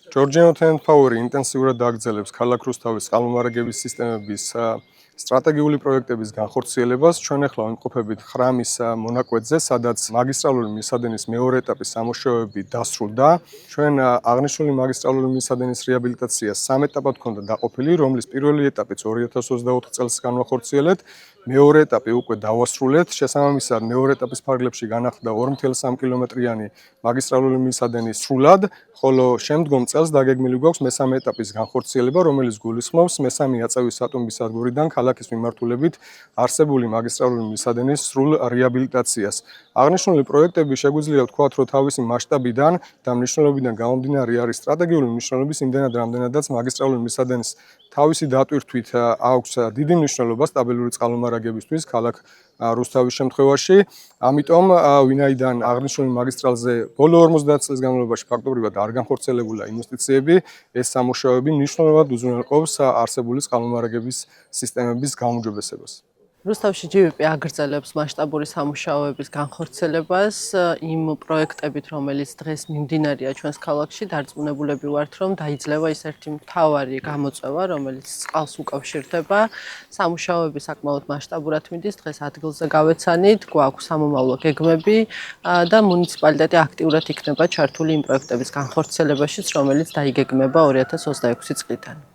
ჯორჯინო თენდფაუერი ინტენსიურად დააგრძელებს ქალაქ რუსთავის წყალმომარაგების სისტემების სტრატეგიული პროექტების განხორციელებას. ჩვენ ახლა ვიმყოფებით ხრამის მონაკვეთზე, სადაც მაგისტრალური მილსადენის მეორე ეტაპის სამუშაოები დასრულდა. ჩვენ აღნიშნული მაგისტრალური მილსადენის რეაბილიტაცია 3 ეტაპად ჰქონდა დაყოფილი, რომლის პირველი ეტაპიც 2024 წელს განვახორციელეთ. მეორე ეტაპი უკვე დავასრულეთ. შესაბამისად, მეორე ეტაპის ფარგლებში განახლდა 2.3 კილომეტრიანი მაგისტრალური მილსადენი სრულად, ხოლო შემდგომ წელს დაგეგმილი გვაქვს მესამე ეტაპის განხორციელება, რომელიც გულისხმობს მესამე აწევის სატუმბის სადგურიდან ქალაქის მიმართულებით არსებული მაგისტრალური მილსადენის სრულ რეაბილიტაციას. აღნიშნული პროექტები შეგვიძლია ვთქვათ, რომ თავისი მასშტაბიდან და მნიშვნელობიდან გამომდინარე არის სტრატეგიული მნიშვნელობის იმდენად, რამდენადაც მაგისტრალური მილსადენის თავისი დატვირთვით აქვს დიდი მნიშვნელობა სტაბილური წყალმომარაგებისთვის ქალაქ რუსთავის შემთხვევაში. ამიტომ, ვინაიდან აღნიშნული მაგისტრალზე ბოლო 50 წლის განმავლობაში ფაქტობრივად არ განხორციელებულა ინვესტიციები, ეს სამუშაოები მნიშვნელოვნად უზრუნველყოფს არსებული წყალმომარაგების სისტემების გაუმჯობესებას. რუსთავში GVP აგრძელებს მასშტაბური სამუშაოების განხორციელებას იმ პროექტებით, რომელიც დღეს მიმდინარეა ჩვენს ქალაქში, დარწმუნებულები ვართ, რომ დაიძლევა ის ერთი მთავარი გამოწვევა, რომელიც წყალს უკავშირდება. სამუშაოები საკმაოდ მასშტაბურად მიდის, დღეს ადგილზე გავეცანით, გვაქვს სამომავლო გეგმები და მუნიციპალიტეტი აქტიურად იქნება ჩართული იმ პროექტების განხორციელებაშიც, რომელიც დაიგეგმება 2026 წლიდან.